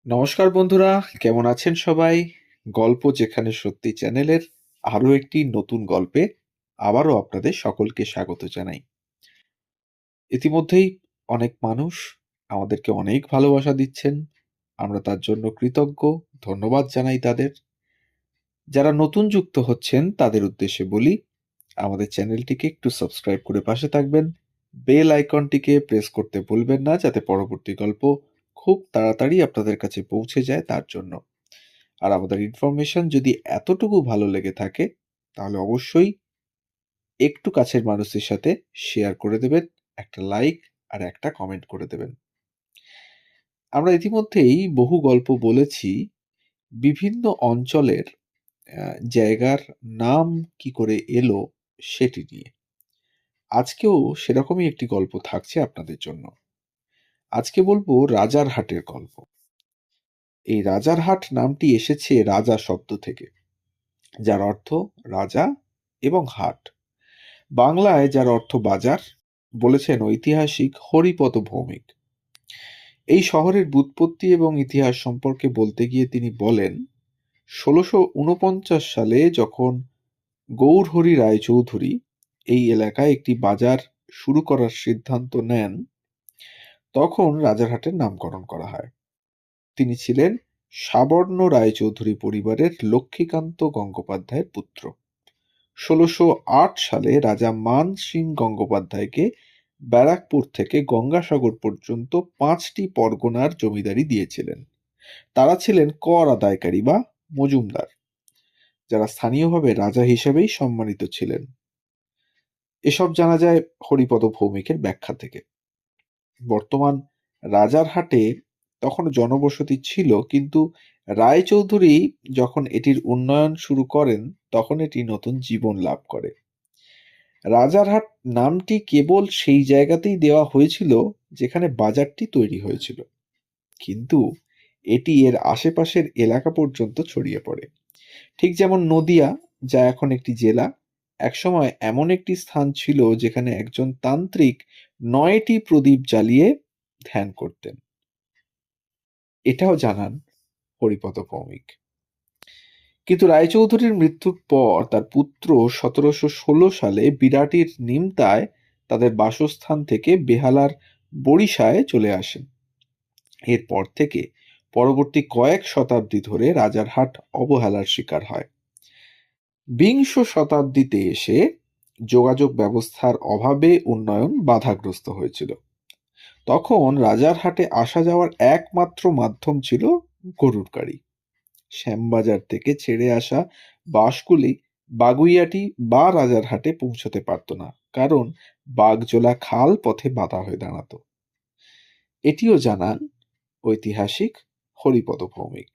নমস্কার বন্ধুরা, কেমন আছেন সবাই? গল্প যেখানে সত্যি চ্যানেলের আরো একটি নতুন গল্পে আবারও আপনাদের সকলকে স্বাগত জানাই। ইতিমধ্যেই অনেক মানুষ আমাদেরকে অনেক ভালোবাসা দিচ্ছেন। আমরা তার জন্য কৃতজ্ঞ, ধন্যবাদ জানাই তাদের। যারা নতুন যুক্ত হচ্ছেন তাদের উদ্দেশ্যে বলি, আমাদের চ্যানেলটিকে একটু সাবস্ক্রাইব করে পাশে থাকবেন। বেল আইকনটিকে প্রেস করতে ভুলবেন না, যাতে পরবর্তী গল্প খুব তাড়াতাড়ি আপনাদের কাছে পৌঁছে যায় তার জন্য। আর আমাদের ইনফরমেশন যদি এতটুকু ভালো লেগে থাকে, তাহলে অবশ্যই একটু কাছের মানুষদের সাথে শেয়ার করে দেবেন, একটা লাইক আর একটা কমেন্ট করে দেবেন। আমরা ইতিমধ্যেই বহু গল্প বলেছি বিভিন্ন অঞ্চলের জায়গার নাম কি করে এলো সেটি নিয়ে। আজকেও সেরকমই একটি গল্প থাকছে আপনাদের জন্য। আজকে বলবো রাজারহাটের গল্প। এই রাজারহাট নামটি এসেছে রাজা শব্দ থেকে, যার অর্থ রাজা এবং হাট। বাংলায় যার অর্থ বাজার, বলেছেন ঐতিহাসিক হরিপদ ভৌমিক। এই শহরের ব্যুৎপত্তি এবং ইতিহাস সম্পর্কে বলতে গিয়ে তিনি বলেন, ১৬৪৯ সালে যখন গৌরহরি রায়চৌধুরী এই এলাকায় একটি বাজার শুরু করার সিদ্ধান্ত নেন, তখন রাজারহাটের নামকরণ করা হয়। তিনি ছিলেন সাবর্ণ রায়চৌধুরী পরিবারের লক্ষ্মীকান্ত গঙ্গোপাধ্যায়ের পুত্র। ১৬০৮ সালে রাজা মান সিং গঙ্গোপাধ্যায়কে ব্যারাকপুর থেকে গঙ্গাসাগর পর্যন্ত ৫টি পরগনার জমিদারি দিয়েছিলেন। তারা ছিলেন কর আদায়কারী বা মজুমদার, যারা স্থানীয়ভাবে রাজা হিসেবেই সম্মানিত ছিলেন। এসব জানা যায় হরিপদ ভৌমিকের ব্যাখ্যা থেকে। বর্তমান রাজারহাটে তখনও জনবসতি ছিল, কিন্তু রায়চৌধুরী যখন এটির উন্নয়ন শুরু করেন, তখন এটি নতুন জীবন লাভ করে। রাজারহাট নামটি কেবল সেই জায়গাতেই দেওয়া হয়েছিল যেখানে বাজারটি তৈরি হয়েছিল, কিন্তু এটি এর আশেপাশের এলাকা পর্যন্ত ছড়িয়ে পড়ে। ঠিক যেমন নদিয়া, যা এখন একটি জেলা, একসময় এমন একটি স্থান ছিল যেখানে একজন তান্ত্রিক ৯টি প্রদীপ জ্বালিয়ে ধ্যান করতেন। এটাও জানান হরিপদ ভৌমিক। কিন্তু রায়চৌধুরীর মৃত্যুর পর তার পুত্র ১৭১৬ সালে বিরাটির নিমতায় তাদের বাসস্থান থেকে বেহালার বড়িশায় চলে আসেন। এরপর থেকে পরবর্তী কয়েক শতাব্দী ধরে রাজারহাট অবহেলার শিকার হয়। বিংশ শতাব্দীতে এসে যোগাযোগ ব্যবস্থার অভাবে উন্নয়ন বাধাগ্রস্ত হয়েছিল। তখন রাজারহাটে আসা যাওয়ার একমাত্র মাধ্যম ছিল গরুর গাড়ি। শ্যামবাজার থেকে ছেড়ে আসা বাসগুলি বাগুইআটি বা রাজারহাটে পৌঁছতে পারত না, কারণ বাগজোলা খাল পথে বাধা হয়ে দাঁড়াতো। এটিও জানান ঐতিহাসিক হরিপদ ভৌমিক।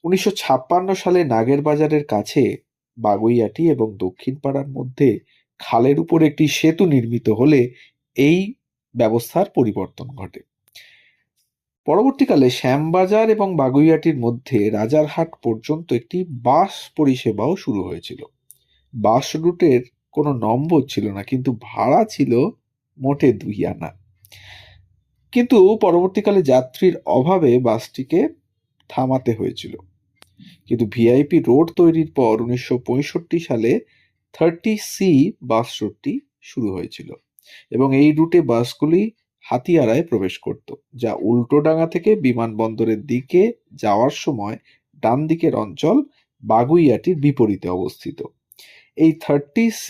১৯৫৬ সালে নাগেরবাজারের কাছে বাগুইআটি এবং দক্ষিণ পাড়ার মধ্যে খালের উপর একটি সেতু নির্মিত হলে এই ব্যবস্থার পরিবর্তন ঘটে। পরবর্তীকালে শ্যামবাজার এবং বাগুইআটির মধ্যে রাজারহাট পর্যন্ত একটি বাস পরিষেবাও শুরু হয়েছিল। বাস রুটের কোনো নম্বর ছিল না, কিন্তু ভাড়া ছিল মোটে ২ আনা। কিন্তু পরবর্তীকালে যাত্রীর অভাবে বাসটিকে থামাতে হয়েছিল। কিন্তু ভিআইপি রোড তৈরির পর ১৯৬৫ সালে 30C বাস রুটটি শুরু হয়েছিল, এবং এই রুটে বাসগুলি হাতিয়ারায় প্রবেশ করত, যা উল্টোডাঙ্গা থেকে বিমানবন্দরের দিকে যাওয়ার সময় ডান দিকের অঞ্চল বাগুইআটির বিপরীতে অবস্থিত। এই 30C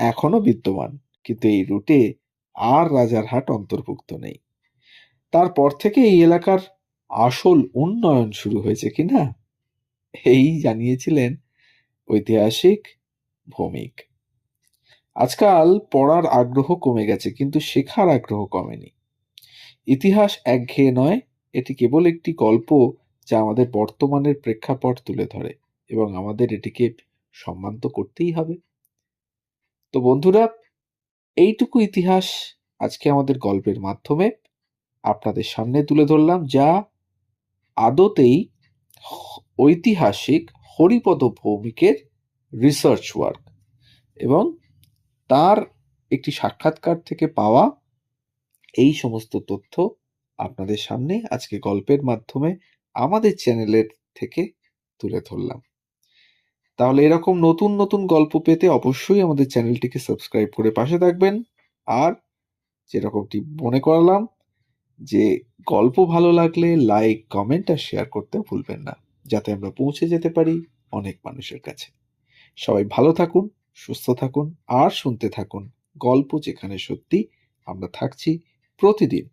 এখনো বিদ্যমান, কিন্তু এই রুটে আর রাজারহাট অন্তর্ভুক্ত নেই। তারপর থেকে এই এলাকার আসল উন্নয়ন শুরু হয়েছে কিনা, এই জানিয়েছিলেন ঐতিহাসিক ভৌমিক। আজকাল পড়ার আগ্রহ কমে গেছে, কিন্তু শেখার আগ্রহ কমেনি। ইতিহাস একঘেয়ে নয়, এটি কেবল একটি গল্প যা আমাদের বর্তমানের প্রেক্ষাপট তুলে ধরে, এবং আমাদের এটিকে সম্মান তো করতেই হবে। তো বন্ধুরা, এইটুকু ইতিহাস আজকে আমাদের গল্পের মাধ্যমে আপনাদের সামনে তুলে ধরলাম, যা আদতেই ঐতিহাসিক হরিপদ ভৌমিকের রিসার্চ ওয়ার্ক এবং তার একটি সাক্ষাৎকার থেকে পাওয়া এই সমস্ত তথ্য আপনাদের সামনে আজকে গল্পের মাধ্যমে আমাদের চ্যানেলের থেকে তুলে ধরলাম। তাহলে এরকম নতুন নতুন গল্প পেতে অবশ্যই আমাদের চ্যানেলটিকে সাবস্ক্রাইব করে পাশে থাকবেন। আর যেরকমটি মনে করালাম যে গল্প ভালো লাগলে লাইক, কমেন্ট আর শেয়ার করতে ভুলবেন না, যাতে আমরা পৌঁছে যেতে পারি অনেক মানুষের কাছে। সবাই ভালো থাকুন, সুস্থ থাকুন আর শুনতে থাকুন গল্প যেখানে সত্যি। আমরা থাকছি প্রতিদিন